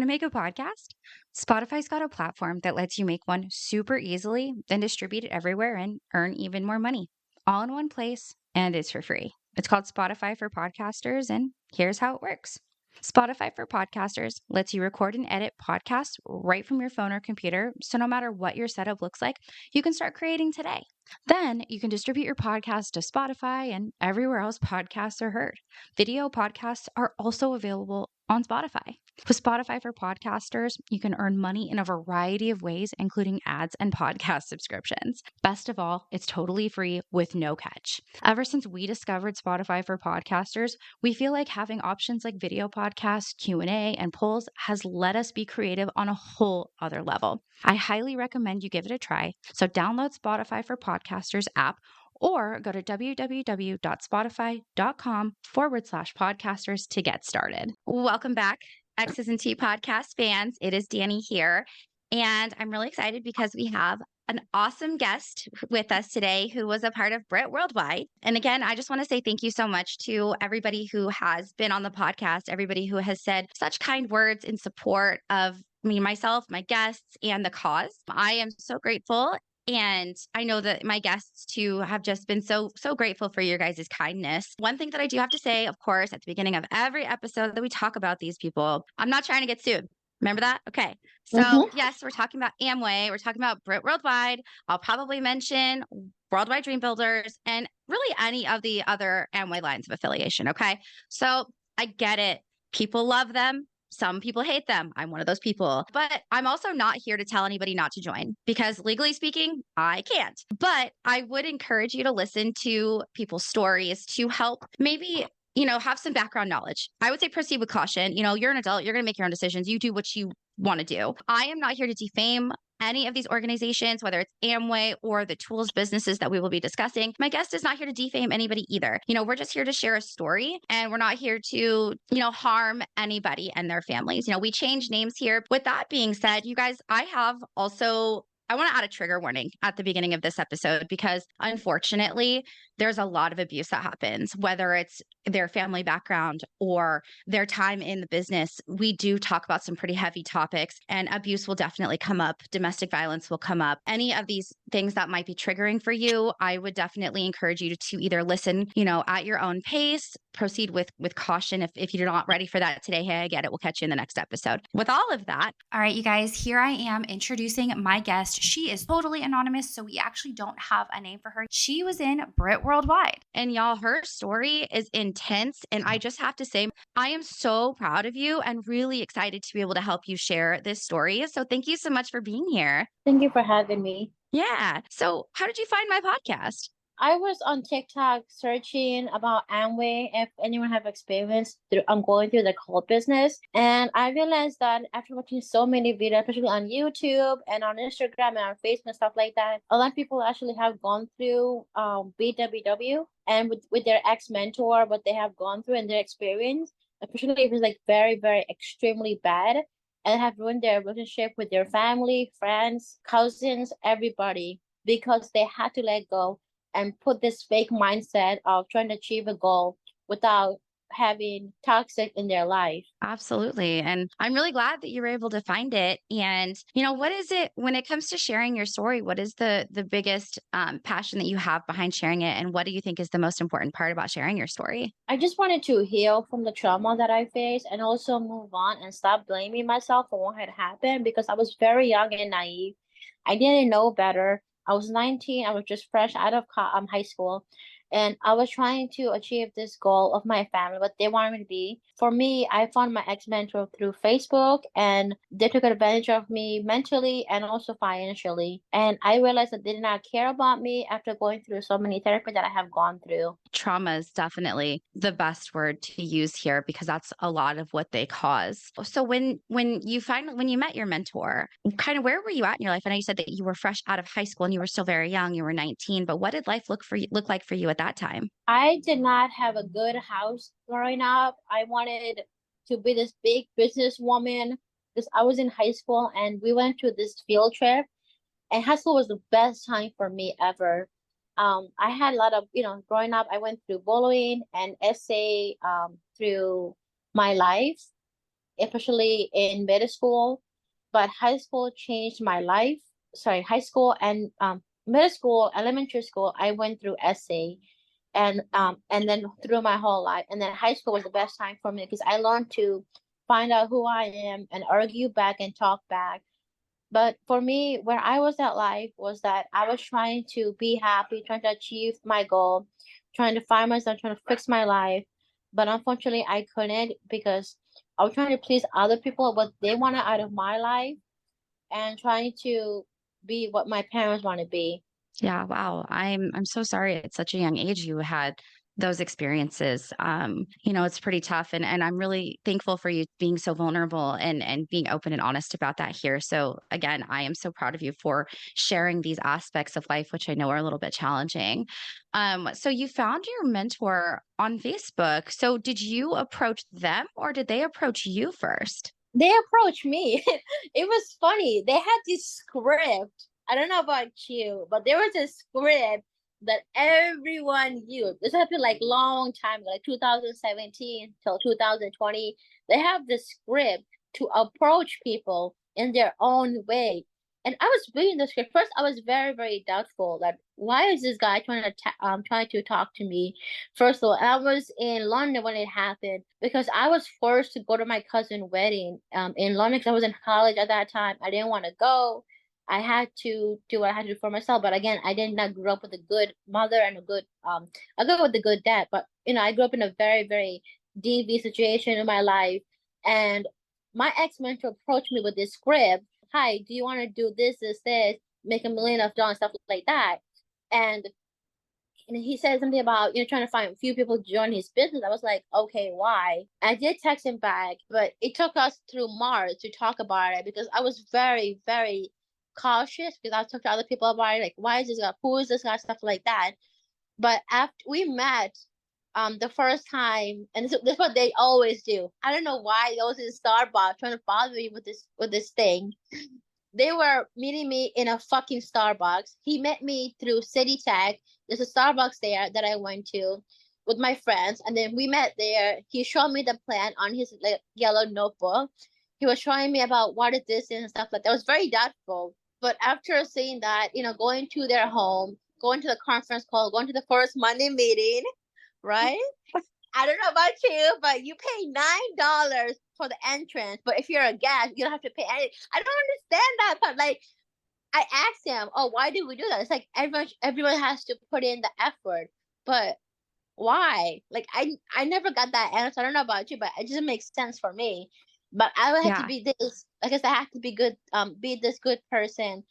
Want to make a podcast? Spotify's got a platform that lets you make one super easily, then distribute it everywhere and earn even more money. All in one place, and it's for free. It's called Spotify for Podcasters, and here's how it works. Spotify for Podcasters lets you record and edit podcasts right from your phone or computer, so no matter what your setup looks like, you can start creating today. Then you can distribute your podcast to Spotify and everywhere else podcasts are heard. Video podcasts are also available on Spotify. With Spotify for Podcasters, you can earn money in a variety of ways, including ads and podcast subscriptions. Best of all, it's totally free with no catch. Ever since we discovered Spotify for Podcasters, we feel like having options like video podcasts, Q&A, and polls has let us be creative on a whole other level. I highly recommend you give it a try. So download Spotify for Podcasters app or go to www.spotify.com/podcasters to get started. Welcome back, X's and T podcast fans. It is Danny here, and I'm really excited because we have an awesome guest with us today who was a part of Britt Worldwide. And again, I just want to say thank you so much to everybody who has been on the podcast, everybody who has said such kind words in support of me, myself, my guests, and the cause. I am so grateful. And I know that my guests too have just been so grateful for your guys' kindness. One thing that I do have to say, of course, at the beginning of every episode that we talk about these people, I'm not trying to get sued. Remember that? Okay. So yes, we're talking about Amway. We're talking about Britt Worldwide. I'll probably mention Worldwide Dream Builders and really any of the other Amway lines of affiliation. Okay. So I get it. People love them. Some people hate them. I'm one of those people. But I'm also not here to tell anybody not to join because legally speaking, I can't. But I would encourage you to listen to people's stories to help maybe, have some background knowledge. I would say proceed with caution. You're an adult, you're going to make your own decisions. You do what you want to do. I am not here to defame any of these organizations, whether it's Amway or the tools businesses that we will be discussing. My guest is not here to defame anybody either. We're just here to share a story and we're not here to, harm anybody and their families. We change names here. With that being said, you guys, I want to add a trigger warning at the beginning of this episode because unfortunately, there's a lot of abuse that happens, whether it's their family background or their time in the business. We do talk about some pretty heavy topics and abuse will definitely come up. Domestic violence will come up. Any of these things that might be triggering for you, I would definitely encourage you to either listen, at your own pace, proceed with caution. If you're not ready for that today, hey, I get it. We'll catch you in the next episode. With all of that. All right, you guys, here I am introducing my guest. She is totally anonymous, so we actually don't have a name for her. She was in Britt Worldwide. And y'all, her story is intense. And I just have to say, I am so proud of you and really excited to be able to help you share this story. So thank you so much for being here. Thank you for having me. Yeah. So how did you find my podcast? I was on TikTok searching about Amway, if anyone have experience going through the cult business. And I realized that after watching so many videos, especially on YouTube and on Instagram and on Facebook and stuff like that, a lot of people actually have gone through BWW and with their ex-mentor, what they have gone through and their experience, especially if it's like very, very extremely bad and have ruined their relationship with their family, friends, cousins, everybody, because they had to let go and put this fake mindset of trying to achieve a goal without having toxic in their life. Absolutely. And I'm really glad that you were able to find it. And, what is it when it comes to sharing your story? What is the biggest passion that you have behind sharing it? And what do you think is the most important part about sharing your story? I just wanted to heal from the trauma that I faced and also move on and stop blaming myself for what had happened because I was very young and naive. I didn't know better. I was 19. I was just fresh out of high school. And I was trying to achieve this goal of my family, what they wanted me to be. For me, I found my ex-mentor through Facebook, and they took advantage of me mentally and also financially. And I realized that they did not care about me after going through so many therapy that I have gone through. Trauma is definitely the best word to use here because that's a lot of what they cause. So when you met your mentor, kind of where were you at in your life? I know you said that you were fresh out of high school and you were still very young. You were 19, but what did life look like for you at that time? I did not have a good house growing up. I wanted to be this big businesswoman because I was in high school and we went to this field trip, and high school was the best time for me ever. I had a lot of, growing up, I went through bullying and essay through my life. especially in middle school, but high school changed my life. Sorry, high school and middle school, elementary school, I went through essay, and then through my whole life, and then high school was the best time for me because I learned to find out who I am and argue back and talk back. But for me, where I was at life was that I was trying to be happy, trying to achieve my goal, trying to find myself, trying to fix my life. But unfortunately, I couldn't because I was trying to please other people, what they wanted out of my life, and trying to be what my parents want to be. Yeah, wow. I'm so sorry at such a young age you had those experiences. It's pretty tough, and I'm really thankful for you being so vulnerable and being open and honest about that here. So again, I am so proud of you for sharing these aspects of life, which I know are a little bit challenging. So you found your mentor on Facebook. So did you approach them or did they approach you first? They approached me. It was funny. They had this script. I don't know about you, but there was a script that everyone used. This happened like long time ago, like 2017 till 2020. They have the script to approach people in their own way. And I was reading the script. First, I was very, very doubtful that why is this guy trying to talk to me? First of all, I was in London when it happened because I was forced to go to my cousin's wedding in London because I was in college at that time. I didn't want to go. I had to do what I had to do for myself. But again, I did not grow up with a good mother and I grew up with a good dad. But I grew up in a very, very DV situation in my life. And my ex-mentor approached me with this script. Hi, do you want to do this, make $1 million, stuff like that? And he said something about trying to find a few people to join his business. I was like, okay, why? I did text him back, but it took us through March to talk about it because I was very, very cautious because I talked to other people about it, like, why is this guy, who is this guy, stuff like that. But after we met the first time, and this is what they always do. I don't know why those in Starbucks trying to bother me with this thing. They were meeting me in a fucking Starbucks. He met me through City Tech. There's a Starbucks there that I went to with my friends, and then we met there. He showed me the plan on his like yellow notebook. He was showing me about what is this and stuff like that. I was very doubtful. But after seeing that, going to their home, going to the conference call, going to the first Monday meeting, right? I don't know about you, but you pay $9 for the entrance. But if you're a guest, you don't have to pay any. I don't understand that part. Like, I asked him, "Oh, why did we do that?" It's like everyone has to put in the effort, but why? Like, I never got that answer. I don't know about you, but it doesn't make sense for me. But I would have to Yeah. be this. I guess I have to be good. Be this good person.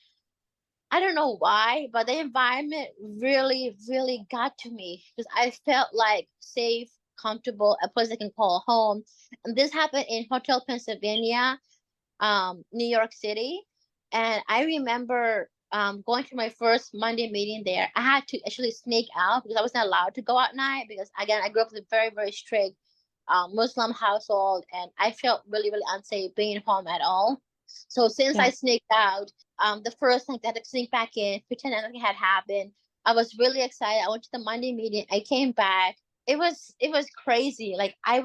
I don't know why, but the environment really, really got to me because I felt like safe, comfortable, a place I can call home. And this happened in Hotel Pennsylvania, New York City. And I remember going to my first Monday meeting there. I had to actually sneak out because I wasn't allowed to go at night because, again, I grew up with a very, very strict Muslim household, and I felt really, really unsafe being home at all. So since I Yeah. sneaked out, the first thing that I had to sneak back in, pretend nothing had happened. I was really excited. I went to the Monday meeting. I came back. It was crazy. Like I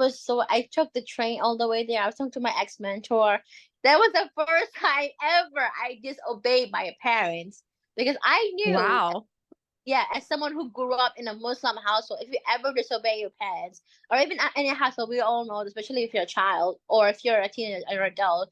took the train all the way there. I was talking to my ex mentor. That was the first time ever I disobeyed my parents because I knew, Wow. yeah, as someone who grew up in a Muslim household, if you ever disobey your parents, or even any household, we all know, especially if you're a child or if you're a teenager or adult,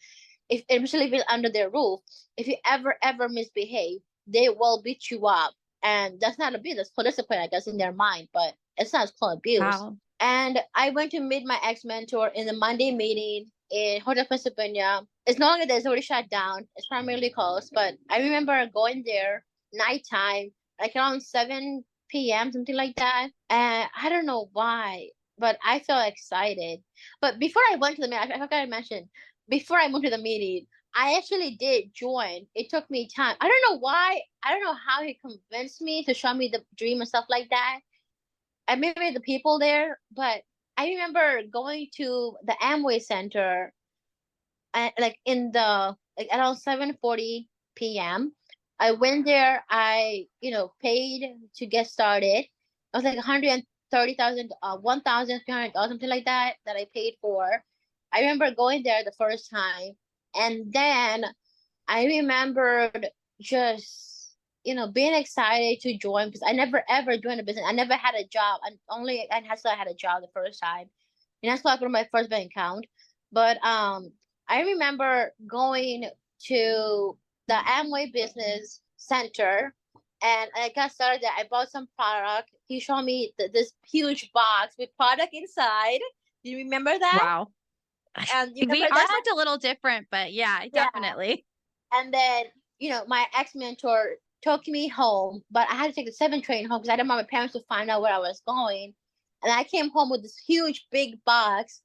if especially if you're under their roof, if you ever misbehave, they will beat you up, and that's not abuse, that's discipline, I guess, in their mind, but it's not called abuse. Wow. And I went to meet my ex mentor in the Monday meeting in Hotel Pennsylvania. It's no longer there; it's already shut down. It's primarily closed, but I remember going there nighttime, like around 7 p.m., something like that. And I don't know why, but I felt excited. But before I went to the meeting, I forgot to mention, before I went to the meeting, I actually did join. It took me time. I don't know why. I don't know how he convinced me to show me the dream and stuff like that. I maybe the people there, but I remember going to the Amway Center and like in the like around 7:40 p.m. I went there. I paid to get started. It was like 130,000, $1,300, something like that I paid for. I remember going there the first time, and then I remembered just, being excited to join, because I never ever joined a business. I never had a job. And only in high school I had a job the first time. And that's why I put my first bank account. But I remember going to the Amway Business Center, and I got started there. I bought some product. He showed me this huge box with product inside. Do you remember that? Wow. And you We remember ours that? looked a little different, but yeah, Yeah. definitely. And then, my ex-mentor took me home, but I had to take the 7 train home because I didn't want my parents to find out where I was going. And I came home with this huge big box,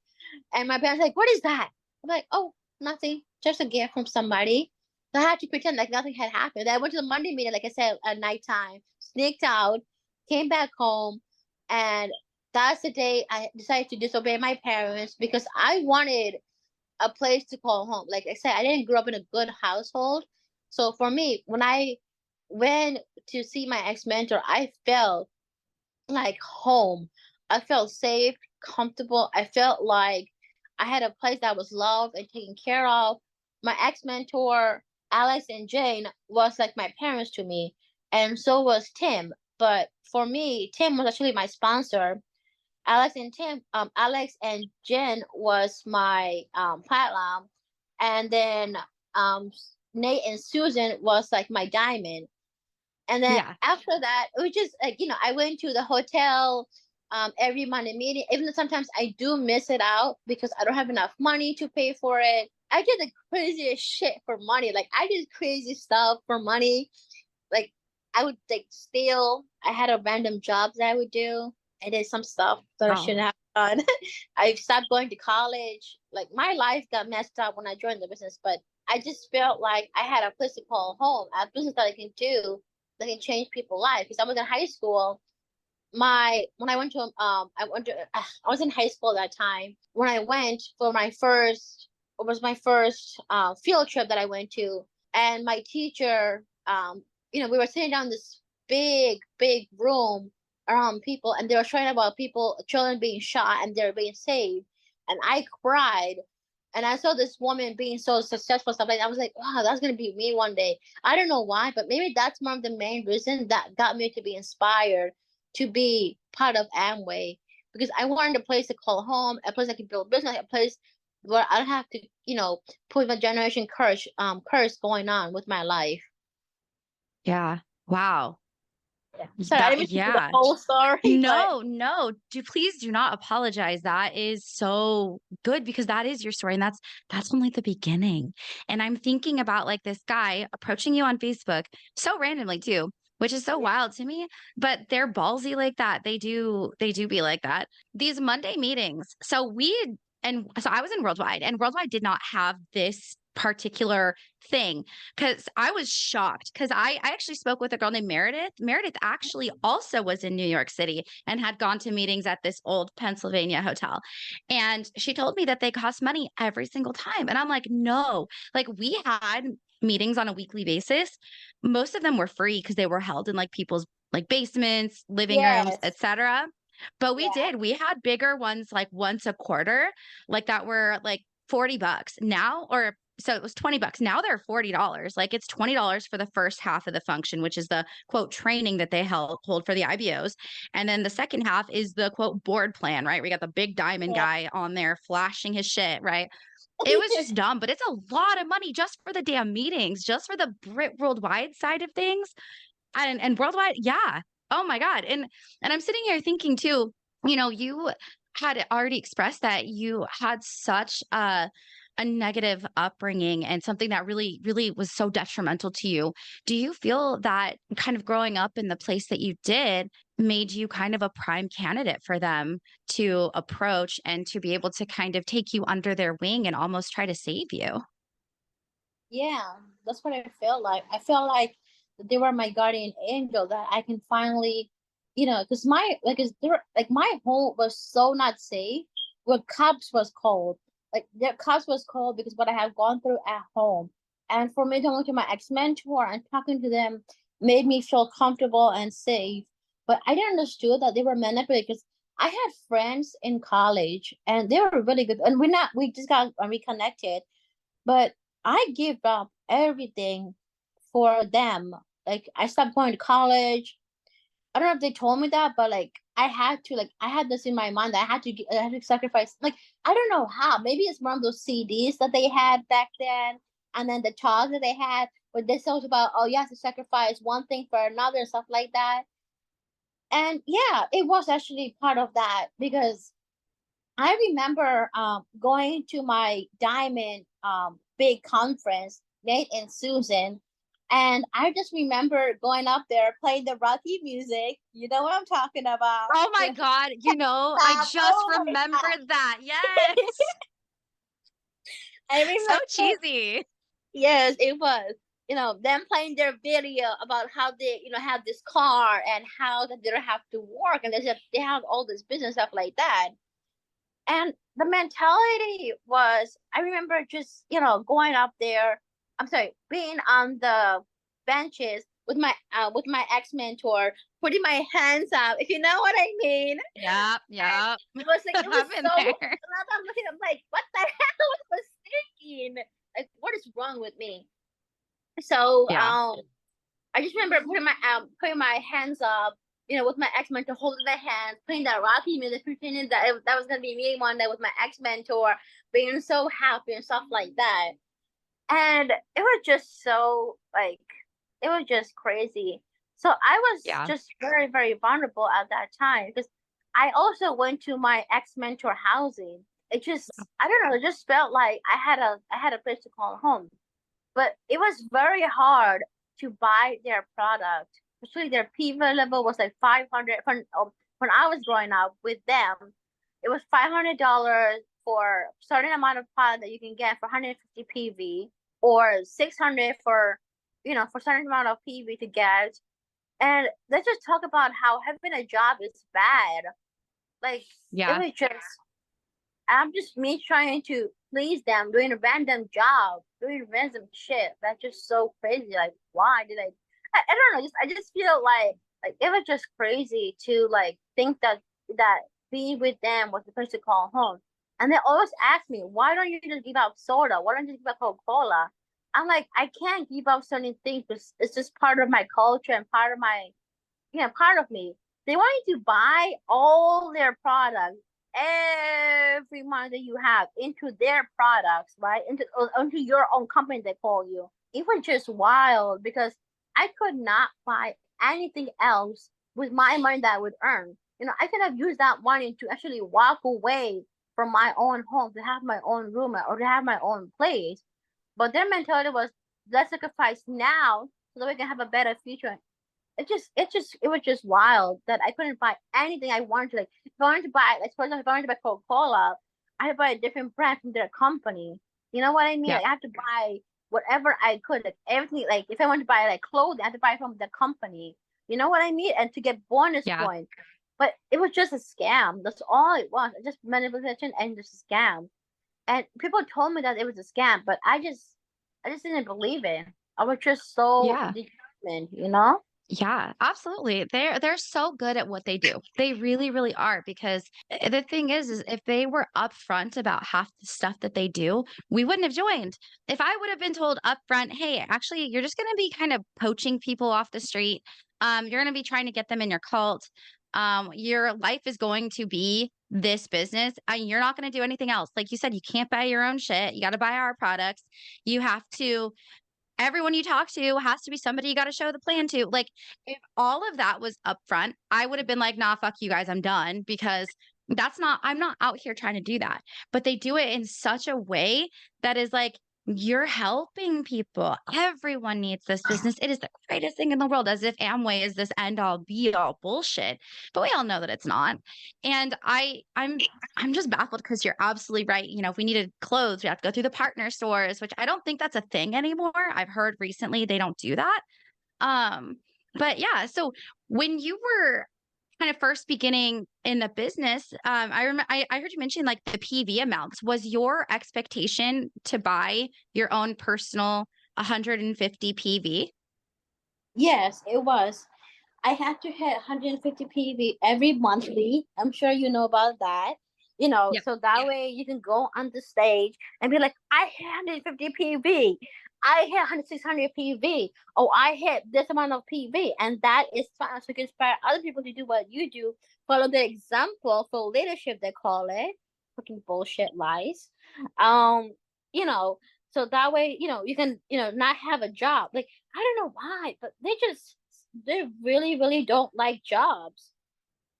and my parents were like, "What is that?" I'm like, "Oh, nothing, just a gift from somebody." So I had to pretend like nothing had happened. I went to the Monday meeting, like I said, at nighttime, sneaked out, came back home, and that's the day I decided to disobey my parents because I wanted a place to call home. Like I said, I didn't grow up in a good household. So for me, when I went to see my ex mentor, I felt like home. I felt safe, comfortable. I felt like I had a place that was loved and taken care of. My ex mentor, Alex and Jane, was like my parents to me, and so was Tim. But for me, Tim was actually my sponsor. Alex and Jen was my platinum, and then um, Nate and Susan was like my diamond. And then Yeah. after that, it was just like, I went to the hotel every Monday meeting, even though sometimes I do miss it out because I don't have enough money to pay for it. I did the craziest shit for money. Like, I did crazy stuff for money. Like, I would like steal. I had a random jobs that I would do. I did some stuff that I Oh, shouldn't have done. I stopped going to college. Like, my life got messed up when I joined the business, but I just felt like I had a place to call home, a business that I can do that can change people's life. Because I was in high school. When I went to I was in high school at that time. When I went for my first, it was my first field trip that I went to, and my teacher, we were sitting down in this big room around people, and they were showing about children being shot and they're being saved, and I cried. And I saw this woman being so successful, stuff like that. I was like, wow, that's gonna be me one day. I don't know why, but maybe that's one of the main reasons that got me to be inspired to be part of Amway, because I wanted a place to call home, a place I could build business, a place where I don't have to, put my generation curse going on with my life. yeah. Wow. Yeah. Sorry, I didn't mean to do the Yeah. whole story, but No, no. Please do not apologize. That is so good because that is your story and that's only the beginning. And I'm thinking about like this guy approaching you on Facebook so randomly too, which is so yeah, wild to me, but they're ballsy like that. They do be like that. These Monday meetings. So I was in Worldwide and Worldwide did not have this particular thing because I was shocked because I actually spoke with a girl named Meredith. Meredith actually also was in New York City and had gone to meetings at this old Pennsylvania hotel. And she told me that they cost money every single time. And I'm like, no, like we had meetings on a weekly basis. Most of them were free because they were held in like people's like basements, living rooms, yes, etc. But yeah, we had bigger ones like once a quarter, like that were like $40 now, or so it was $20. Now they're $40. Like it's $20 for the first half of the function, which is the quote training that they hold for the IBOs. And then the second half is the quote board plan, right? We got the big diamond yeah. guy on there flashing his shit, right? It was just dumb, but it's a lot of money just for the damn meetings, just for the Brit Worldwide side of things. And Worldwide, yeah. Oh my God. And I'm sitting here thinking too, you had already expressed that you had such a negative upbringing and something that really, really was so detrimental to you. Do you feel that kind of growing up in the place that you did made you kind of a prime candidate for them to approach and to be able to kind of take you under their wing and almost try to save you? Yeah, that's what I felt like. I felt like they were my guardian angel, that I can finally, because my home was so not safe. What cops was called, like the cops was called because what I have gone through at home, and for me talking to my ex mentor and talking to them made me feel comfortable and safe. But I didn't understand that they were manipulated, because I had friends in college and they were really good. And we just got reconnected, but I gave up everything for them. Like I stopped going to college. I don't know if they told me that, but like I had this in my mind that I had to sacrifice. Like I don't know how. Maybe it's one of those CDs that they had back then, and then the talks that they had, where they talked about, oh, you have to sacrifice one thing for another and stuff like that. And yeah, it was actually part of that because I remember going to my Diamond big conference, Nate and Susan, and I just remember going up there playing the Rocky music. You know what I'm talking about? Oh You my know, God. I just oh my God. remembered that. Yes. I So remember, cheesy. yes, it was. Them playing their video about how they, have this car and how that they don't have to work and they have all this business stuff like that. And the mentality was, I remember just, going up there. I'm sorry, being on the benches with my ex mentor, putting my hands up, if you know what I mean. Yep. And Yep. it was I've been so. there. I'm looking, I'm like, what the hell was I thinking? Like, what is wrong with me? So Yeah. I just remember putting my hands up, with my ex mentor, holding their hands, playing that Rocky music, pretending that that was gonna be me one day with my ex mentor, being so happy and stuff like that. And it was just so like, it was just crazy. So I was Yeah. just very, very vulnerable at that time because I also went to my ex mentor housing. It just, I don't know, it just felt like I had a place to call home. But it was very hard to buy their product. Especially their PV level was like 500 when I was growing up with them. It was $500 for certain amount of product that you can get for 150 PV, or 600 for for certain amount of PV to get. And let's just talk about how having a job is bad. Like it Yeah. was just, I'm just me trying to please them, doing a random job, doing random shit. That's just so crazy. Like, why did I don't know. I just feel like it was just crazy to like think that being with them was the place to call home. And they always ask me, why don't you just give up soda? Why don't you give up Coca-Cola? I'm like, I can't give up certain things because it's just part of my culture and part of my, part of me. They want you to buy all their products, every money that you have into their products, right? Into your own company, they call you. It was just wild because I could not buy anything else with my money that I would earn. I could have used that money to actually walk away from my own home, to have my own room or to have my own place. But their mentality was, let's sacrifice now so that we can have a better future. It was just wild that I couldn't buy anything I wanted. Like if I wanted to buy, like for example, if I wanted to buy Coca-Cola, I had to buy a different brand from their company. You know what I mean? Yeah. Like I have to buy whatever I could, like everything. Like if I want to buy like clothing, I have to buy from the company. You know what I mean? And to get bonus Yeah. points. But it was just a scam. That's all it was. Just manipulation and just a scam. And people told me that it was a scam, but I just didn't believe it. I was just so Yeah. determined. Yeah, absolutely. They're so good at what they do. They really, really are because the thing is if they were upfront about half the stuff that they do, we wouldn't have joined. If I would have been told upfront, "Hey, actually, you're just going to be kind of poaching people off the street. You're going to be trying to get them in your cult. Your life is going to be this business, and you're not going to do anything else." Like you said, you can't buy your own shit. You got to buy our products. You have to Everyone you talk to has to be somebody you gotta show the plan to. Like, if all of that was upfront, I would have been like, "Nah, fuck you guys, I'm done," because I'm not out here trying to do that. But they do it in such a way that is like, you're helping people. Everyone needs this business. It is the greatest thing in the world, as if Amway is this end all be all bullshit. But we all know that it's not. And I'm just baffled because you're absolutely right. If we needed clothes, we have to go through the partner stores, which I don't think that's a thing anymore. I've heard recently they don't do that. Um, but yeah, so when you were kind of first beginning in the business, I remember I heard you mention like the PV amounts. Was your expectation to buy your own personal 150 PV? Yes, it was. I have to hit 150 PV every monthly. I'm sure you know about that. Yep. So that way you can go on the stage and be like, I hit 150 PV. I hit 600 PV. Oh, I hit this amount of PV. And that is fun. So you can inspire other people to do what you do. Follow the example for leadership, they call it. Fucking bullshit lies. Um, you know, so that way, you can, not have a job. Like, I don't know why, but they really, really don't like jobs.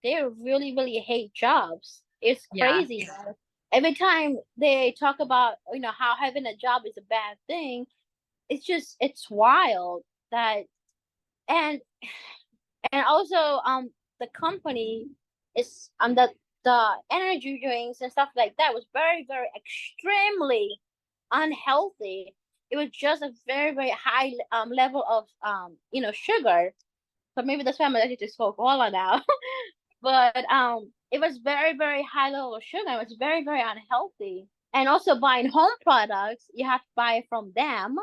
They really, really hate jobs. It's Yeah. crazy. Man. Every time they talk about, how having a job is a bad thing, it's wild that, and also, the company is, the energy drinks and stuff like that was very, very extremely unhealthy. It was just a very, very high level of sugar. So maybe that's why I'm allergic to Coca-Cola now. But it was very, very high level of sugar. It was very, very unhealthy. And also buying home products, you have to buy it from them.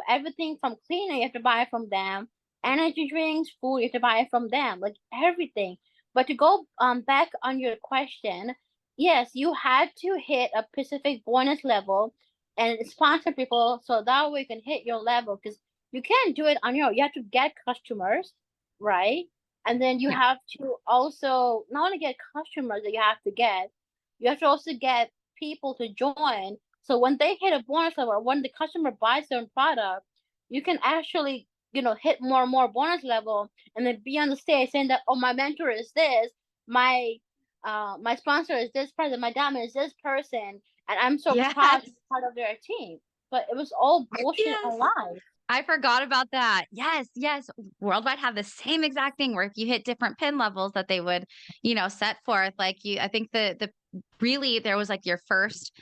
Everything from cleaner, you have to buy it from them. Energy drinks, food, you have to buy it from them. Like everything. But to go back on your question, yes, you had to hit a specific bonus level and sponsor people so that way you can hit your level, because you can't do it on your own. You have to get customers, right? And then you Yeah. have to also not only get customers that you have to also get people to join. So when they hit a bonus level, or when the customer buys their product, you can actually, hit more and more bonus level, and then be on the stage saying that, oh, my mentor is this, my my sponsor is this person, my diamond is this person, and I'm so proud to Yes. be part of their team. But it was all bullshit Yes. and lies. I forgot about that. Yes, yes. Worldwide had the same exact thing where if you hit different pin levels that they would, set forth. Like I think the really there was like your first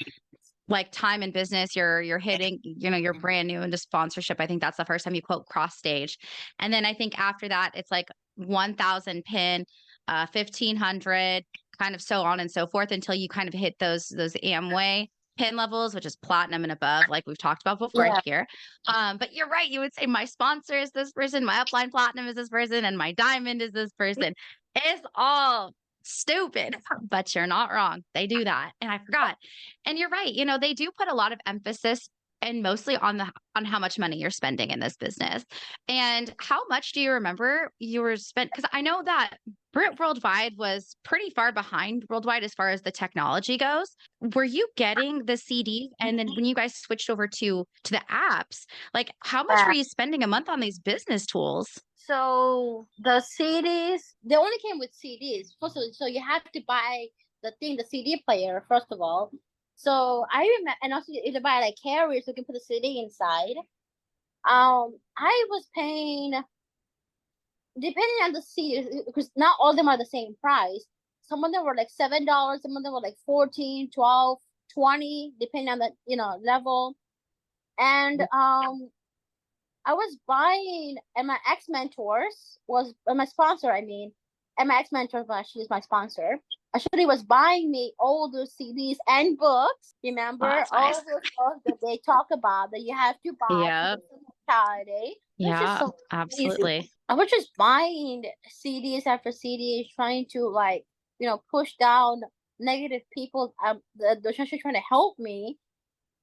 like time in business, you're hitting, you're brand new into sponsorship. I think that's the first time you quote cross stage. And then I think after that, it's like 1,000 pin, 1,500, kind of so on and so forth until you kind of hit those Amway pin levels, which is platinum and above, like we've talked about before Yeah. here. But you're right. You would say my sponsor is this person, my upline platinum is this person, and my diamond is this person. It's all stupid, but you're not wrong. They do that. And I forgot. And you're right. They do put a lot of emphasis and mostly on how much money you're spending in this business. And how much do you remember you were spent? Because I know that Brit Worldwide was pretty far behind Worldwide as far as the technology goes. Were you getting the CD? And then when you guys switched over to the apps, like how much were Yeah. you spending a month on these business tools? So the CDs, they only came with CDs. So you have to buy the CD player first of all. So I remember, and also you have to buy like carriers so you can put the CD inside. I was paying, depending on the CD, because not all of them are the same price. Some of them were like $7, some of them were like 14, 12, 20, depending on the level. And I was buying, and my ex mentors was my sponsor. I mean, and my ex mentor, she is my sponsor. Actually, was buying me all those CDs and books. Oh, Remember that's all nice. those books that they talk about that you have to buy for Yeah. the charity. It's just Yeah. so easy. Absolutely. I was just buying CDs after CDs, trying to push down negative people. They're just trying to help me,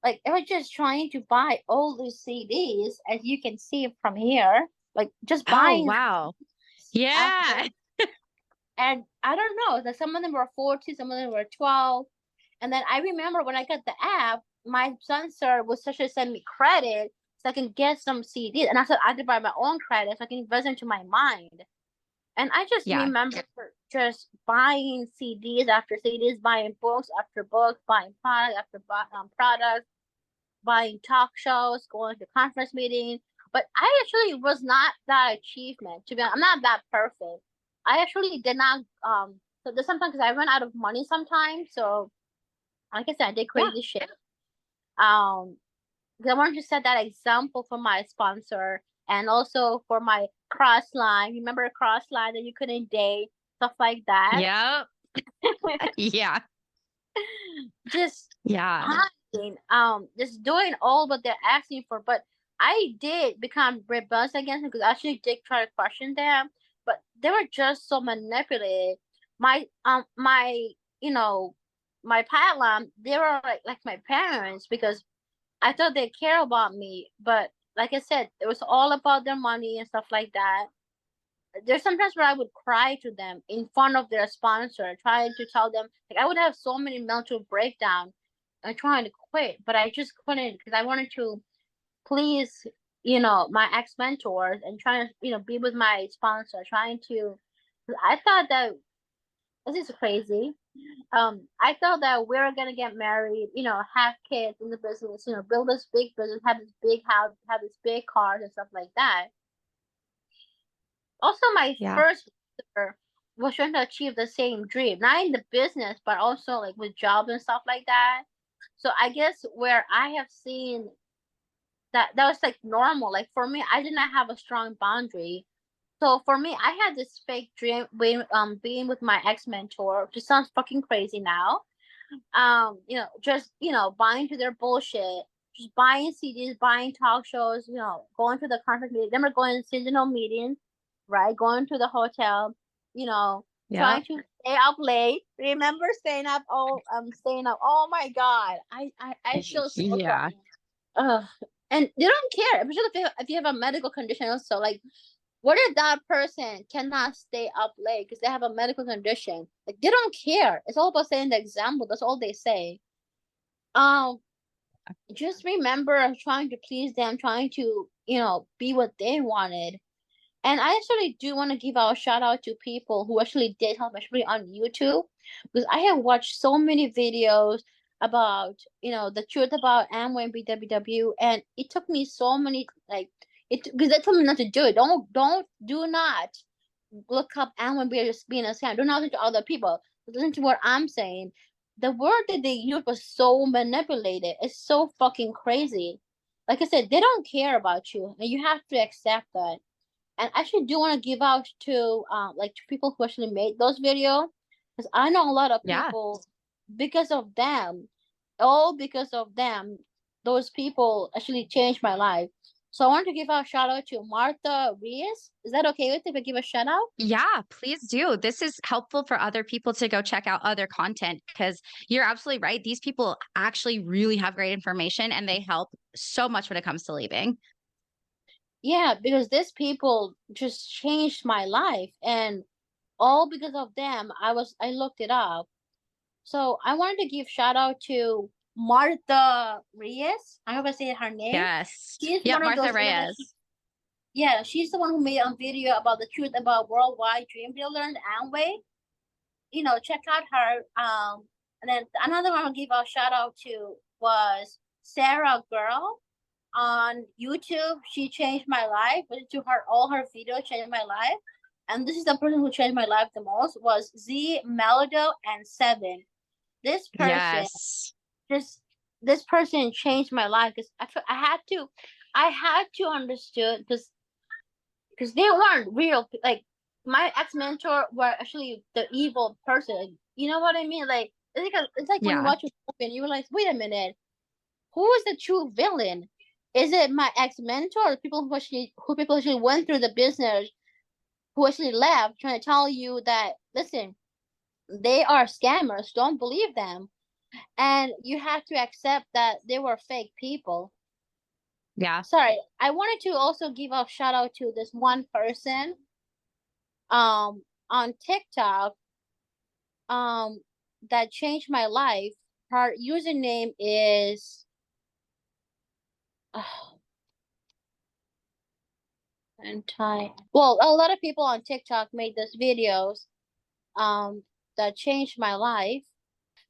like I was just trying to buy all these CDs, as you can see from here, like just Oh, buying wow. after, Yeah. and I don't know that some of them were 40, some of them were 12, and then I remember when I got the app, my sponsor was such to send me credit so I can get some CDs, and I said I had to buy my own credit so I can invest into my mind. And I just Yeah. remember just buying CDs after CDs, buying books after books, buying product after product, buying talk shows, going to conference meetings. But I actually was not that achievement. To be honest, I'm not that perfect. I actually did not. So there's sometimes because I run out of money sometimes. So like I said, I did Yeah. crazy shit. Um, because I wanted to set that example for my sponsor and also for my cross line. Remember a cross line that you couldn't date, stuff like that. Yep. Yeah. Just Yeah. asking, just doing all what they're asking for. But I did become rebellious against them because I actually did try to question them. but they were just so manipulated. My you know, my pylon, they were like my parents because I thought they care about me, but like I said, it was all about their money and stuff like that. There's sometimes where I would cry to them in front of their sponsor, trying to tell them, like, I would have so many mental breakdown and trying to quit, but I just couldn't because I wanted to please, my ex mentors and trying to, be with my sponsor, trying to. I thought that this is crazy. I thought that we were gonna get married, have kids in the business, build this big business, have this big house, have this big cars and stuff like that. Also, my Yeah. first sister was trying to achieve the same dream, not in the business, but also like with jobs and stuff like that. So I guess where I have seen that was like normal. Like for me, I did not have a strong boundary. So for me, I had this fake dream being with my ex mentor, which sounds fucking crazy now. Just buying to their bullshit, just buying CDs, buying talk shows, going to the conference meeting, then we're going to seasonal meetings, right? Going to the hotel, Yeah. trying to stay up late. Remember staying up? Oh, staying up. Oh my god, I feel so Yeah. bad. Ugh. And they don't care, especially if you have a medical condition. Also, like, what if that person cannot stay up late because they have a medical condition? Like, they don't care. It's all about saying the example. That's all they say. Um, just remember trying to please them, trying to be what they wanted. And I actually do want to give out a shout out to people who actually did help, especially on YouTube, because I have watched so many videos about, the truth about Amway and BWW, and it took me so many, like, because they told me not to do it. Do not look up Amway being a scam. Do not listen to other people. Listen to what I'm saying. The word that they used was so manipulated. It's so fucking crazy. Like I said, they don't care about you, and you have to accept that. And I actually do want to give out to to people who actually made those videos, because I know a lot of Yeah. people because of them, all because of them. Those people actually changed my life. So I want to give out a shout out to Martha Reyes. Is that okay with if I give a shout out? Yeah, please do. This is helpful for other people to go check out other content because you're absolutely right. These people actually really have great information and they help so much when it comes to leaving. Yeah, because these people just changed my life, and all because of them. I looked it up. So I wanted to give shout out to Martha Reyes. I hope I say her name. Yes. She's Yep, one of Martha those women. Reyes. Yeah, she's the one who made a video about the truth about worldwide dream builder and Amway. Check out her. And then another one I'll give a shout out to was Sarah Girl on YouTube. She changed my life. Went to her all her videos changed my life. And this is the person who changed my life the most was Z Melodo and Seven. This person Yes. just this person changed my life because I had to understood because they weren't real. Like my ex mentor were actually the evil person. You know what I mean? Like it's like when you Yeah. watch a movie and you realize, wait a minute, who is the true villain? Is it my ex mentor or people who people actually went through the business who actually left trying to tell you that listen, they are scammers, don't believe them. And you have to accept that they were fake people. Yeah. Sorry, I wanted to also give a shout out to this one person on TikTok that changed my life. Her username is anti. Well, a lot of people on TikTok made these videos that changed my life.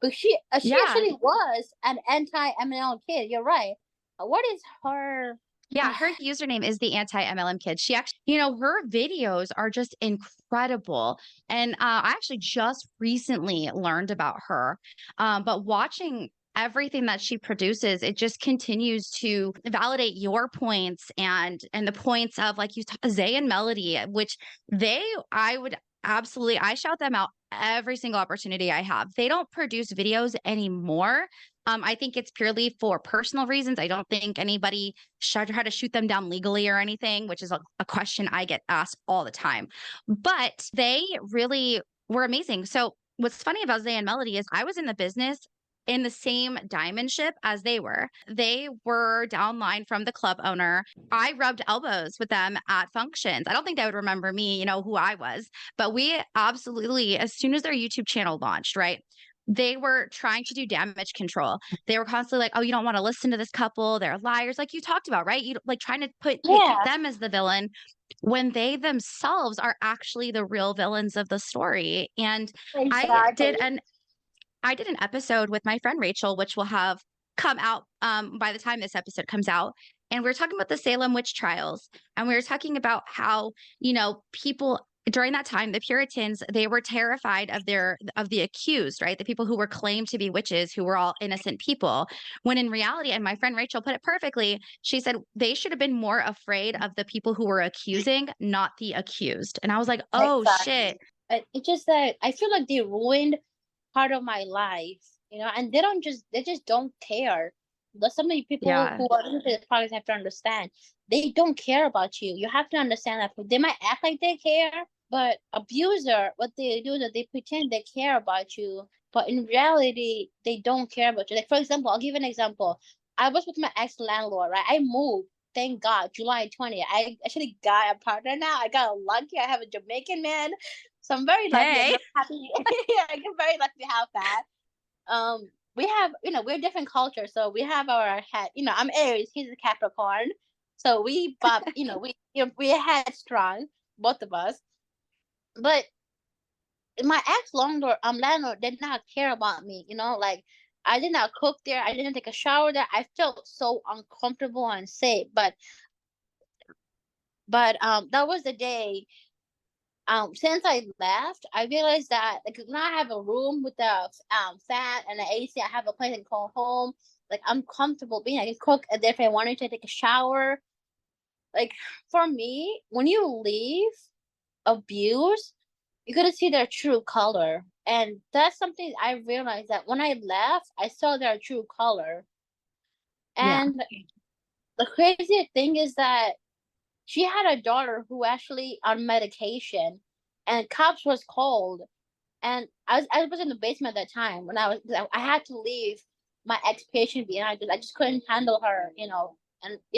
But she Yeah. actually was an anti ML kid. You're right. What is her? Yeah, her username is the anti-MLM kid. She actually, her videos are just incredible. And I actually just recently learned about her. But watching everything that she produces, it just continues to validate your points and the points of like Zay and Melody, which I would absolutely I shout them out every single opportunity I have. They don't produce videos anymore. I think it's purely for personal reasons. I don't think anybody should try to shoot them down legally or anything, which is a question I get asked all the time. But they really were amazing. So what's funny about Zay and Melody is I was in the business in the same diamond ship as they were. They were downline from the club owner. I rubbed elbows with them at functions. I don't think they would remember me, who I was, but we absolutely, as soon as their YouTube channel launched, right? They were trying to do damage control. They were constantly like, "Oh, you don't want to listen to this couple. They're liars," like you talked about, right? You like trying to paint Yeah, them as the villain when they themselves are actually the real villains of the story. And I did exactly. an I did an episode with my friend Rachel, which will have come out by the time this episode comes out. And we were talking about the Salem witch trials. And we were talking about how, people during that time, the Puritans, they were terrified of the accused, right? The people who were claimed to be witches, who were all innocent people. When in reality, and my friend Rachel put it perfectly, she said they should have been more afraid of the people who were accusing, not the accused. And I was like, oh shit. Exactly. It's just that I feel like they ruined part of my life, and they just don't care. There's so many people Yeah. who are into this podcast have to understand they don't care about you. You have to understand that they might act like they care, but abuser, what they do is that they pretend they care about you, but in reality, they don't care about you. Like, for example, I'll give you an example. I was with my ex landlord, right? I moved. Thank God, July 20th. I actually got a partner now. I got lucky. I have a Jamaican man. So I'm very lucky. I'm Hey. very happy. Yeah, I'm very lucky to have that. We have, we're different cultures. So we have our head, I'm Aries, he's a Capricorn. So we, but, we're headstrong, both of us. But my ex landlord did not care about me, like I did not cook there, I didn't take a shower there. I felt so uncomfortable and safe. But that was the day. Since I left, I realized that like now I have a room with the fan and the AC. I have a place I can call home. Like I'm comfortable being. I can cook, and if I wanted to take a shower, like for me, when you leave abuse, you gotta see their true color, and that's something I realized that when I left, I saw their true color. Yeah. And the crazy thing is that she had a daughter who actually on medication, and cops was called. And I was in the basement at that time when I had to leave my ex patient behind because I just couldn't handle her, and I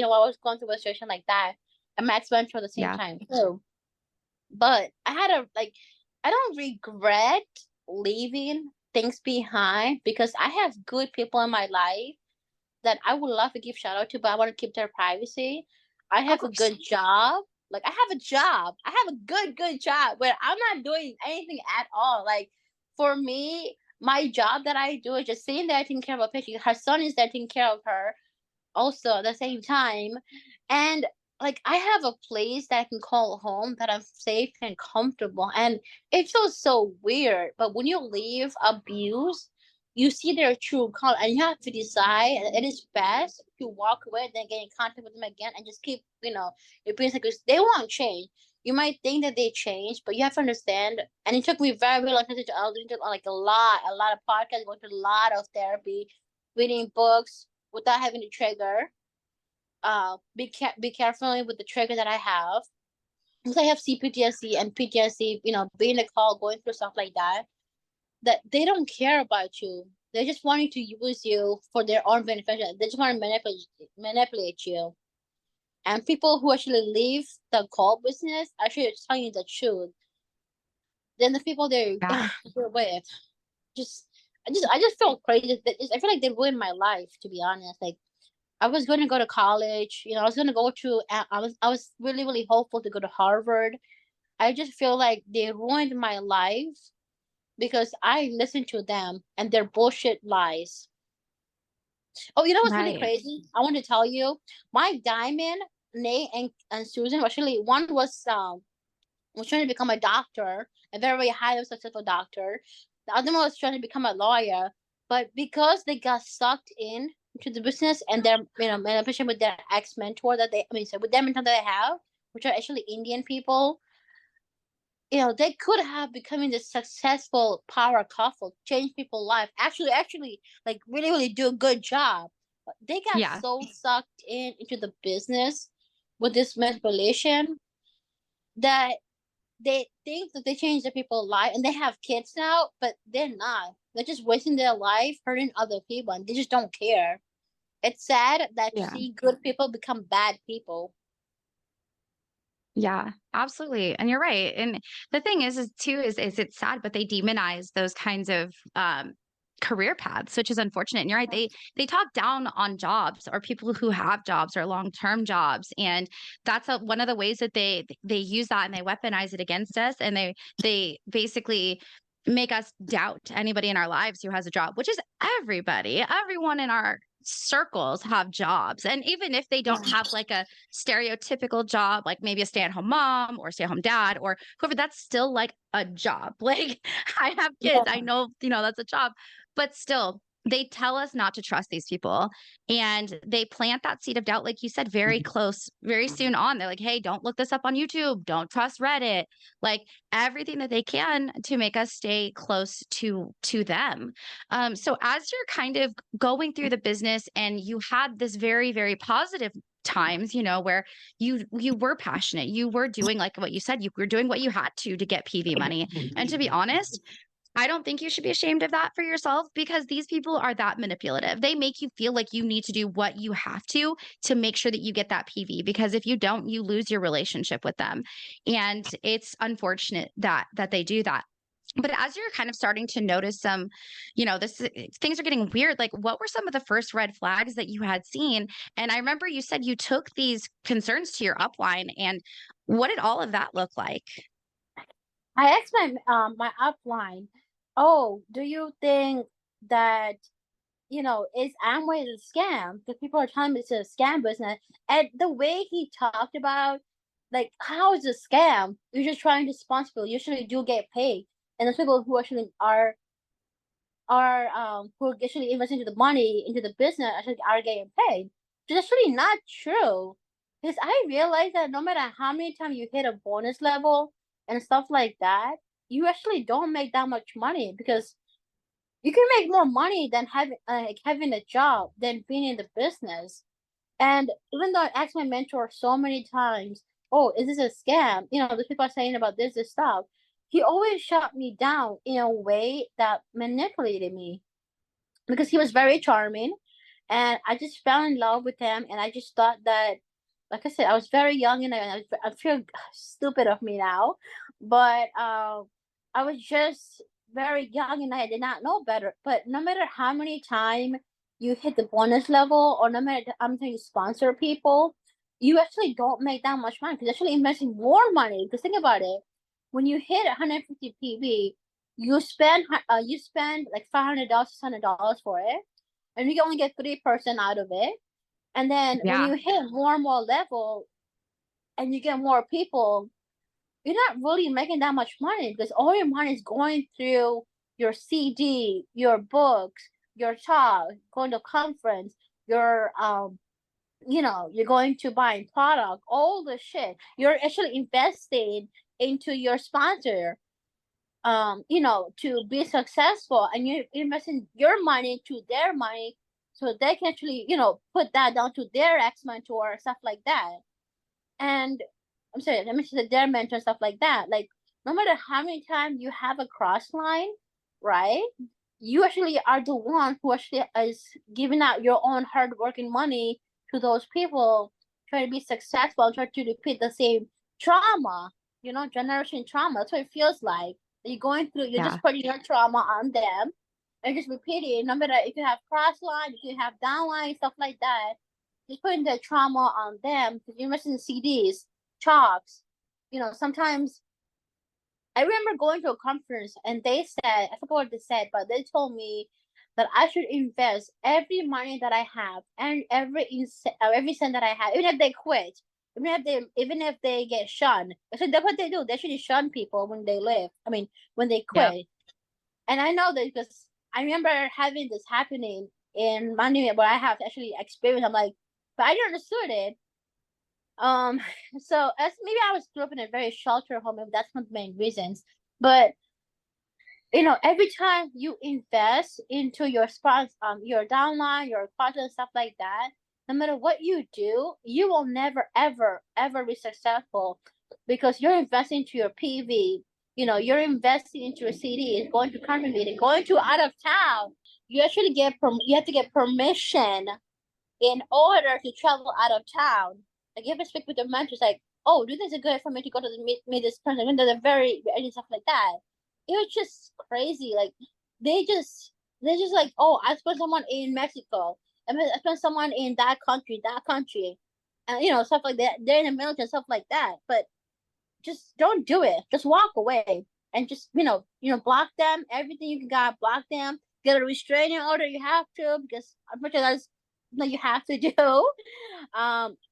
was going through a situation like that, and my ex went through at the same Yeah. time too. But I don't regret leaving things behind because I have good people in my life that I would love to give shout out to, but I want to keep their privacy. I Of have a course. good job. Like I have a job. I have a good job where I'm not doing anything at all. Like for me, my job that I do is just sitting there taking care of a patient. Her son is there taking care of her also at the same time. And like I have a place that I can call home that I'm safe and comfortable. And it feels so weird. But when you leave abuse, you see their true color and you have to decide it is best to walk away than get in contact with them again and just keep, your business because they won't change. You might think that they change, but you have to understand. And it took me very, very long time to like a lot of podcasts, going to a lot of therapy, reading books, without having to trigger. Be careful with the trigger that I have because I have CPTSD and PTSD. Being a call, going through stuff like that. That they don't care about you. They're just wanting to use you for their own benefit. They just want to manipulate you. And people who actually leave the call business actually telling you the truth. Then the people Yeah. they're with, just I just feel crazy. I feel like they ruined my life. To be honest, like I was going to go to college. I was going to go to. I was really really hopeful to go to Harvard. I just feel like they ruined my life because I listened to them and their bullshit lies. Oh, you know what's really Right. crazy? I want to tell you, my diamond, Nate and Susan, actually one was trying to become a doctor, a very highly successful doctor. The other one was trying to become a lawyer, but because they got sucked in to the business and their manipulation with their ex mentor that they, I mean, so with their mentor that they have, which are actually Indian people, they could have becoming this successful power couple, change people's life, actually, like really, really do a good job. But they got Yeah. so sucked into the business with this manipulation that they think that they changed the people's life and they have kids now, but they're not. They're just wasting their life hurting other people and they just don't care. It's sad that you Yeah. see good people become bad people. Yeah, absolutely. And you're right. And the thing is too, is it's sad, but they demonize those kinds of career paths, which is unfortunate. And you're right. They talk down on jobs or people who have jobs or long-term jobs. And that's one of the ways that they use that and they weaponize it against us. And they basically make us doubt anybody in our lives who has a job, which is everybody. Everyone in our circles have jobs. And even if they don't have like a stereotypical job, like maybe a stay-at-home mom or stay-at-home dad or whoever, that's still like a job. Like I have kids, I Yeah. know, that's a job, but still they tell us not to trust these people and they plant that seed of doubt, like you said, very close, very soon on. They're like, hey, don't look this up on YouTube, don't trust Reddit, like everything that they can to make us stay close to them. So as you're kind of going through the business and you had this very, very positive times, where you were passionate, you were doing like what you said, you were doing what you had to get PV money. And to be honest, I don't think you should be ashamed of that for yourself because these people are that manipulative. They make you feel like you need to do what you have to make sure that you get that PV because if you don't, you lose your relationship with them. And it's unfortunate that they do that. But as you're kind of starting to notice some, this things are getting weird. Like, what were some of the first red flags that you had seen? And I remember you said you took these concerns to your upline, and what did all of that look like? I asked my upline, "Oh, do you think that is Amway a scam? Because people are telling me it's a scam business." And the way he talked about, like, how is it a scam? You're just trying to sponsor people. You usually do get paid, and the people who actually are who actually invest into the money into the business actually are getting paid. So that's really not true. Because I realized that no matter how many times you hit a bonus level and stuff like that, you actually don't make that much money because you can make more money than having a job than being in the business. And even though I asked my mentor so many times, "Oh, is this a scam?" The people are saying about this stuff. He always shut me down in a way that manipulated me because he was very charming, and I just fell in love with him. And I just thought that, like I said, I was very young, and I feel stupid of me now, but I was just very young, and I did not know better. But no matter how many time you hit the bonus level, or no matter how many time you sponsor people, you actually don't make that much money because you're actually investing more money. Because think about it, when you hit 150 PB, you spend like $500, $600 for it, and you can only get 3% out of it. And then when Yeah. you hit more and more level, and you get more people, you're not really making that much money because all your money is going through your CD, your books, your talk, going to conference, your you're going to buy product, all the shit. You're actually investing into your sponsor, to be successful, and you're investing your money to their money so they can actually, put that down to their ex mentor, stuff like that. And I'm sorry, let me say their mentor, stuff like that. Like, no matter how many times you have a cross line, right? You actually are the one who actually is giving out your own hard working money to those people trying to be successful, try to repeat the same trauma, generation trauma. That's what it feels like. You're Yeah. just putting your trauma on them and just repeating, no matter if you have cross line, if you have downline, stuff like that, just putting the trauma on them because you're missing CDs, chalks. Sometimes I remember going to a conference and they said, I forgot what they said, but they told me that I should invest every money that I have and every cent that I have, even if they quit, even if they get shunned. So that's what they do. They should shun people when they leave. I mean, when they Yep. quit. And I know that because I remember having this happening in money where I have actually experienced. I'm like, but I didn't understood it. Um, so as maybe I was grew up in a very sheltered home, maybe that's one of the main reasons. But every time you invest into your spots, your downline, your content, stuff like that, no matter what you do, you will never, ever, ever be successful because you're investing into your PV. You're investing into your CD, going to country meeting, going to out of town. You actually you have to get permission in order to travel out of town. Like you have to speak with the mentors, like, oh, do this is good for me to go to meet this person, and they're very and stuff like that. It was just crazy. Like they just like, oh, I spent someone in Mexico. I spent someone in that country, and stuff like that. They're in the military, stuff like that. But just don't do it. Just walk away and just block them. Everything you got, block them. Get a restraining order. You have to because unfortunately that's you have to do.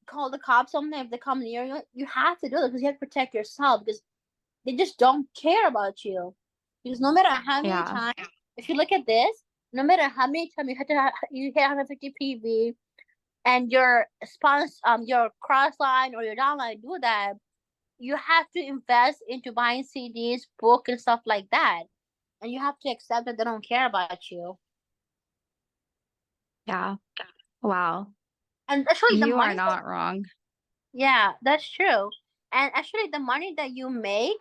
Call the cops on them if they come near you. You have to do it because you have to protect yourself because they just don't care about you. Because no matter how many Yeah. times, if you look at this, no matter how many times you hit 150 PV and your your cross line or your downline do that, you have to invest into buying CDs, book, and stuff like that. And you have to accept that they don't care about you. Yeah. Wow. And actually, the You are money, not wrong. yeah, that's true. And actually, the money that you make,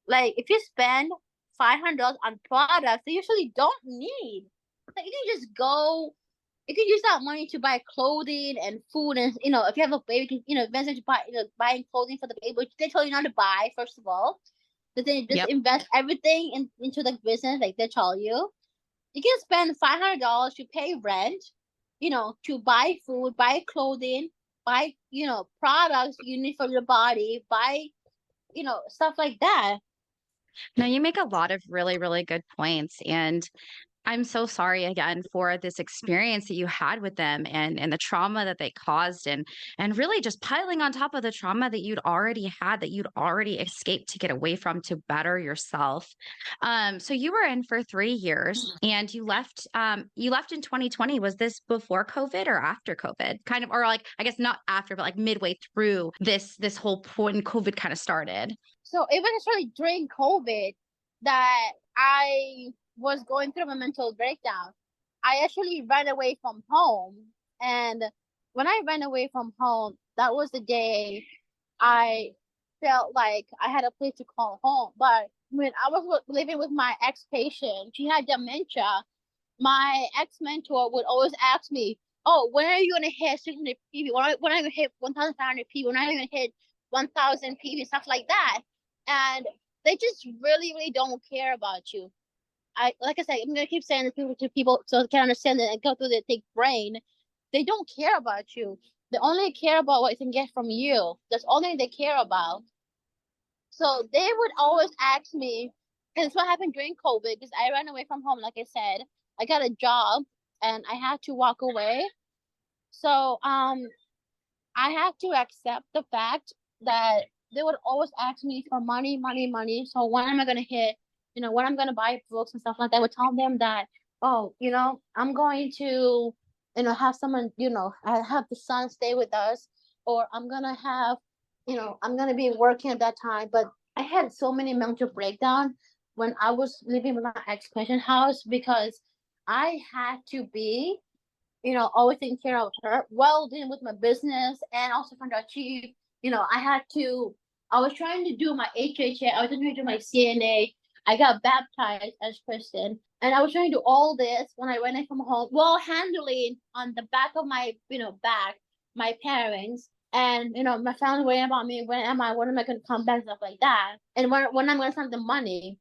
like if you spend $500 on products they usually don't need, like you can just go, you can use that money to buy clothing and food, and if you have a baby, you can invest into buying clothing for the baby, which they tell you not to buy first of all. But then you just Yep. invest everything into the business, like they tell you. You can spend $500 to pay rent, to buy food, buy clothing, buy products you need for your body, buy stuff like that. No, you make a lot of really, really good points. And I'm so sorry again for this experience that you had with them and the trauma that they caused and really just piling on top of the trauma that you'd already had, that you'd already escaped to get away from to better yourself. So you were in for 3 years and you left in 2020. Was this before COVID or after COVID? Kind of, or like I guess not after, but like midway through this whole point when COVID kind of started. So it was actually during COVID that I was going through a mental breakdown. I actually ran away from home. And when I ran away from home, that was the day I felt like I had a place to call home. But when I was living with my ex patient, she had dementia. My ex mentor would always ask me, "Oh, when are you gonna hit 600 PV? When are you gonna hit 1,500 PV? When are you gonna hit 1,000 PV?" Stuff like that, and they just really, really don't care about you. Like I said, I'm gonna keep saying this to people so they can understand it and go through the thick brain. They don't care about you. They only care about what they can get from you. That's all they care about. So they would always ask me, and it's what happened during COVID because I ran away from home. Like I said, I got a job and I had to walk away. So I have to accept the fact that they would always ask me for money, money, money. So when am I gonna hit? When I'm gonna buy books and stuff like that. I would tell them that, oh, I'm going to, have someone, I have the son stay with us, or I'm gonna have, I'm gonna be working at that time. But I had so many mental breakdown when I was living with my ex-patient house because I had to be always taking care of her while dealing with my business and also trying to achieve, I was trying to do my HHA, I was trying to do my CNA, I got baptized as Christian, and I was trying to do all this when I went in from home, while handling on the back of my, back, my parents, and, my family worrying about me, when am I going to come back, stuff like that, and when I'm going to send the money.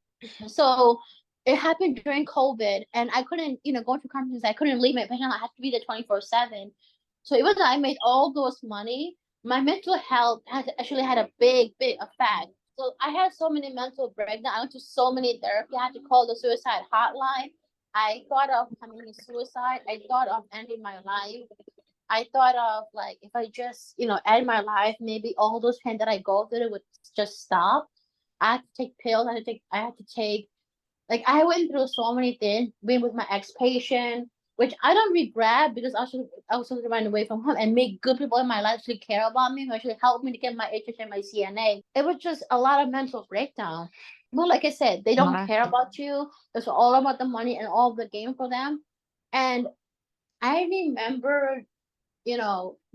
So it happened during COVID, and I couldn't, go to conferences. I couldn't leave my patient. I had to be there 24/7. So it was I made all those money. My mental health has actually had a big, big effect. So I had so many mental breakdowns. I went to so many therapy. I had to call the suicide hotline. I thought of committing suicide. I thought of ending my life. I thought of like if I just, end my life, maybe all those pain that I go through would just stop. I had to take pills. I had to take like I went through so many things, being with my ex patient, which I don't regret because I was able to run away from home and make good people in my life actually care about me, who actually helped me to get my HH and my CNA. It was just a lot of mental breakdown. Well, like I said, they don't Yeah. care about you. It's all about the money and all the game for them. And I remember,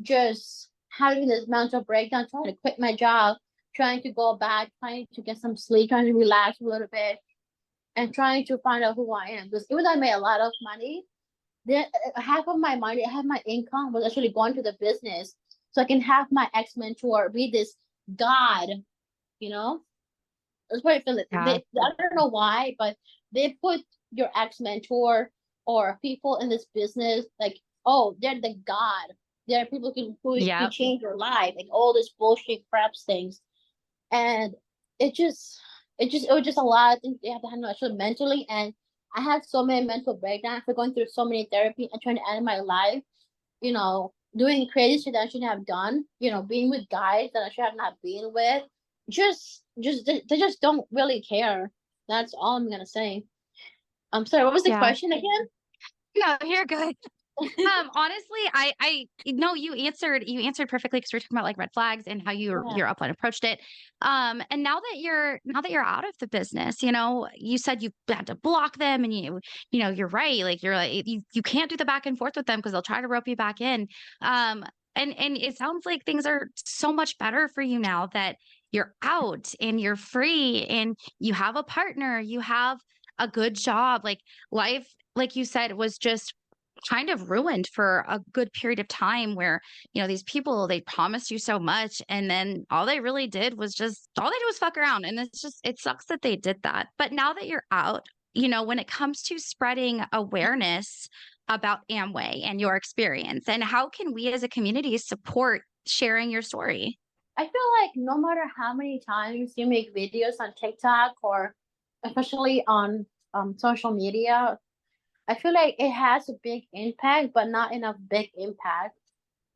just having this mental breakdown, trying to quit my job, trying to go back, trying to get some sleep, trying to relax a little bit, and trying to find out who I am. Because even though I made a lot of money, then half of my money, half my income was actually going to the business. So I can have my ex mentor be this god, you know? That's what I feel like. Yeah. I don't know why, but they put your ex mentor or people in this business like, oh, they're the god. They're people who Yep. change your life, like all this bullshit crap things. And it just it was just a lot of things they have to handle actually mentally. And I had so many mental breakdowns for going through so many therapy and trying to end my life, doing crazy shit that I shouldn't have done, being with guys that I should have not been with. Just they just don't really care. That's all I'm gonna say. I'm sorry, what was the Yeah. question again? No, you're good. Honestly, I no, you answered perfectly because we're talking about like red flags and how Yeah. your upline approached it. And now that you're out of the business, you said you had to block them, and you're right. Like you're like you can't do the back and forth with them because they'll try to rope you back in. Um, and it sounds like things are so much better for you now that you're out and you're free and you have a partner, you have a good job. Like life, like you said, was just kind of ruined for a good period of time where these people, they promised you so much, and then all they did was fuck around, and it sucks that they did that. But now that you're out, when it comes to spreading awareness about Amway and your experience, and how can we as a community support sharing your story? I feel like no matter how many times you make videos on TikTok or especially on social media, I feel like it has a big impact, but not enough big impact.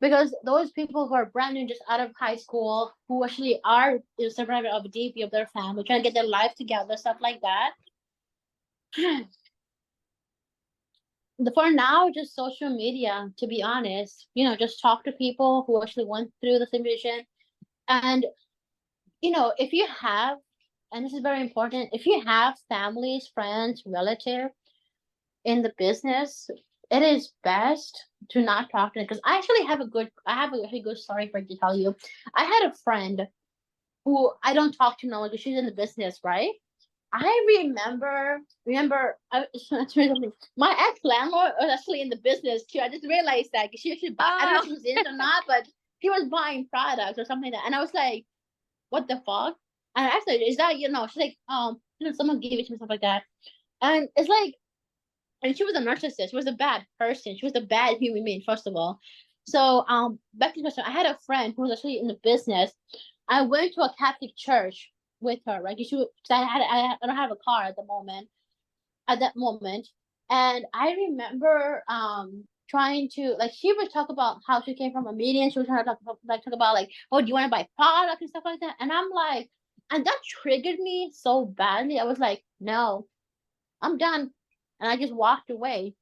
Because those people who are brand new, just out of high school, who actually are survivor of a DP of their family, trying to get their life together, stuff like that. For now, just social media, to be honest, just talk to people who actually went through the situation. And, if you have, and this is very important, if you have families, friends, relatives in the business, it is best to not talk to them. Because I have a really good story for to tell you. I had a friend who I don't talk to now because she's in the business, right? I remember, my ex landlord was actually in the business too. I just realized that 'cause she actually bought, I don't know if Oh, she was in it or not, but she was buying products or something like that. And I was like, what the fuck? And I asked her, is that, she's like, someone gave it to me, stuff like that. And it's like, and she was a narcissist. She was a bad person. She was a bad human being, first of all. So, back to the question, I had a friend who was actually in the business. I went to a Catholic church with her, right? Cause I don't have a car at that moment. And I remember trying to, like, she would talk about how she came from a median. She was trying to talk about like, oh, do you want to buy product and stuff like that? And I'm like, and that triggered me so badly. I was like, no, I'm done. And I just walked away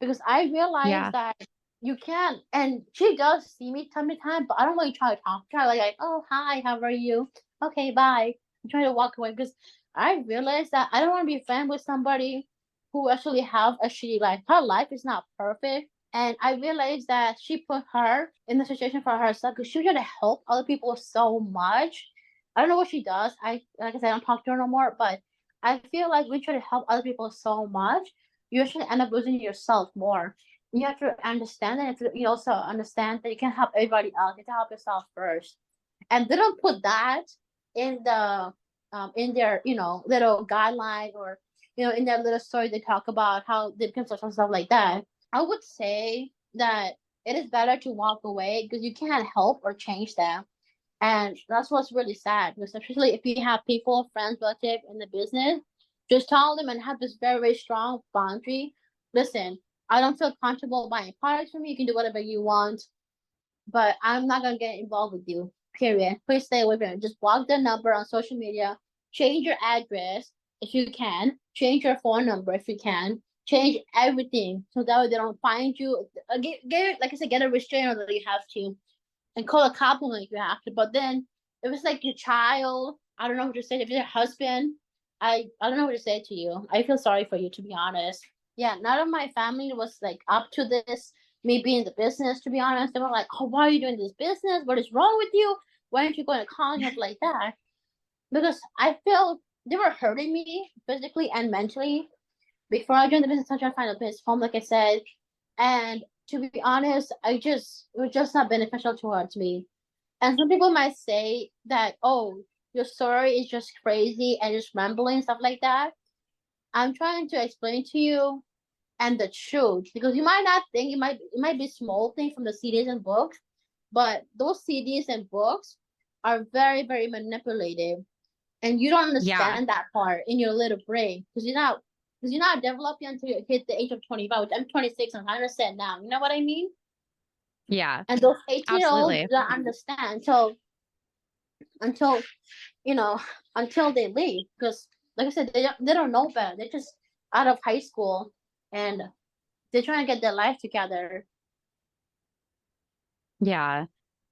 because I realized yeah. that you can't. And she does see me time to time, but I don't really try to talk to her. Like, oh, hi, how are you? Okay, bye. I'm trying to walk away because I realized that I don't want to be friends with somebody who actually have a shitty life. Her life is not perfect. And I realized that she put her in the situation for herself because she was trying to help other people so much. I don't know what she does. Like I said, I don't talk to her no more, but I feel like we try to help other people so much, you actually end up losing yourself more. You have to understand that you also understand that you can't help everybody else. You have to help yourself first. And they don't put that in in their little guideline or in their little story. They talk about how they become social and stuff like that. I would say that it is better to walk away because you can't help or change them. And that's what's really sad, because especially if you have people, friends, relatives in the business, just tell them and have this very, very strong boundary. Listen, I don't feel comfortable buying products from you. You can do whatever you want, but I'm not gonna get involved with you. Period. Please stay away from it. Just block their number on social media. Change your address if you can. Change your phone number if you can. change everything so that way they don't find you. Get like I said, get a restraining order that you have to, and call a cop when you have to. But then if it's like your child, I don't know what to say. If it's your husband, I don't know what to say to you. I feel sorry for you, to be honest. Yeah, none of my family was like up to this. Me being in the business, to be honest, they were like, "Oh, why are you doing this business? What is wrong with you? Why aren't you going to college?" Stuff like that. Because I feel they were hurting me physically and mentally before I joined the business. I tried to find a business home, like I said, and to be honest, it was just not beneficial towards me. And some people might say that, oh, your story is just crazy and just rambling, stuff like that. I'm trying to explain to you and the truth, because you might not think it might be small thing from the CDs and books, but those CDs and books are very, very manipulative, and you don't Yeah. understand that part in your little brain because you're not developing until you hit the age of 25, which I'm 26 and I understand now. You know what I mean? Yeah. And those 18-year-olds Absolutely. don't understand until you know until they leave, because like I said, they don't know better. They're just out of high school and they're trying to get their life together. Yeah.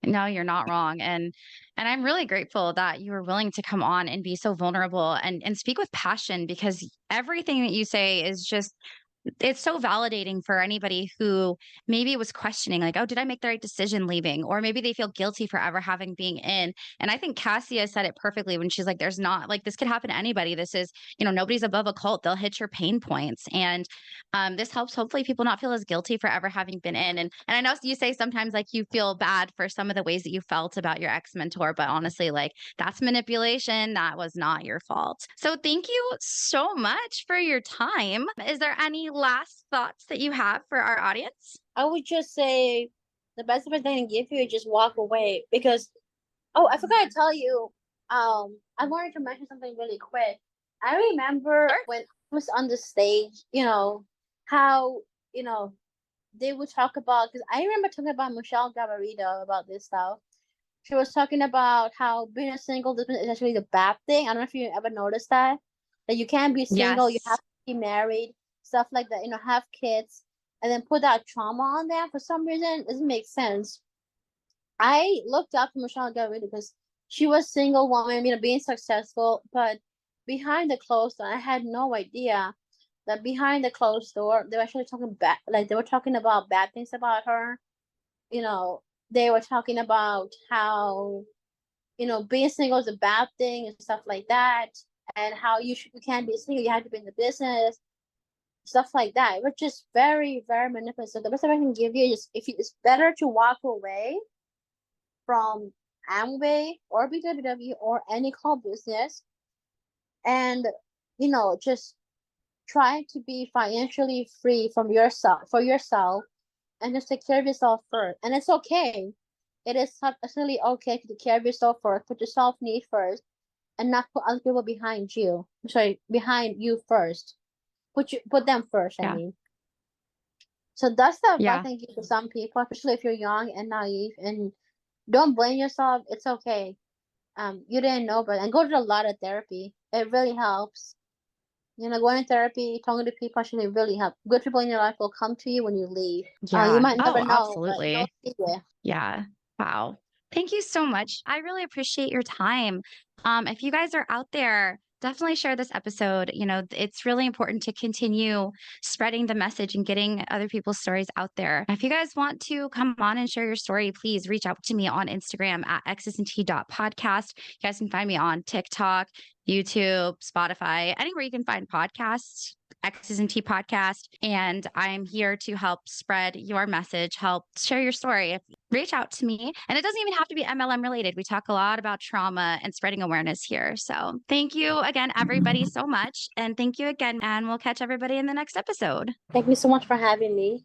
No, you're not wrong. And I'm really grateful that you were willing to come on and be so vulnerable and speak with passion, because everything that you say is just it's so validating for anybody who maybe was questioning, like, oh, did I make the right decision leaving? Or maybe they feel guilty for ever having being in. And I think Cassia said it perfectly when she's like, there's not like this could happen to anybody. This is, nobody's above a cult. They'll hit your pain points. And this helps hopefully people not feel as guilty for ever having been in. And I know you say sometimes like you feel bad for some of the ways that you felt about your ex mentor, but honestly, like that's manipulation. That was not your fault. So thank you so much for your time. Is there any last thoughts that you have for our audience? I would just say the best advice I can give you is just walk away, because oh, I forgot to tell you, I wanted to mention something really quick. I remember Sure. when I was on the stage, how you know they would talk about, because I remember talking about Michelle Gabarito about this stuff. She was talking about how being a single is actually the bad thing. I don't know if you ever noticed that you can't be single, you have Yes. to be married, stuff like that, have kids, and then put that trauma on them. For some reason, it doesn't make sense. I looked up to Michelle Garavito because she was single woman, being successful, but behind the closed door, I had no idea that behind the closed door, they were actually talking bad, like they were talking about bad things about her. You know, they were talking about how, being single is a bad thing and stuff like that, and how you can't be single, you have to be in the business, stuff like that, which is very, very manipulative. So the best I can give you is if it's better to walk away from Amway or BWW or any club business, and just try to be financially free from yourself for yourself, and just take care of yourself first. And it's okay. It is absolutely okay to take care of yourself first, put yourself need first, and not put other people behind you. Sorry, behind you first. Put them first, I Yeah. mean. So that's the advice Yeah. I give to some people, especially if you're young and naive, and don't blame yourself. It's okay. You didn't know, but and go to a lot of therapy. It really helps. Going to therapy, talking to people actually really help. Good people in your life will come to you when you leave. You Yeah. might never Oh, know, but they'll absolutely. see you. Yeah. Wow. Thank you so much. I really appreciate your time. If you guys are out there, definitely share this episode. It's really important to continue spreading the message and getting other people's stories out there. If you guys want to come on and share your story, please reach out to me on Instagram at xsnt.podcast. You guys can find me on TikTok, YouTube, Spotify, anywhere you can find podcasts. X's and T podcast. And I'm here to help spread your message, help share your story. Reach out to me. And it doesn't even have to be MLM related. We talk a lot about trauma and spreading awareness here. So thank you again, everybody, so much. And thank you again. And we'll catch everybody in the next episode. Thank you so much for having me.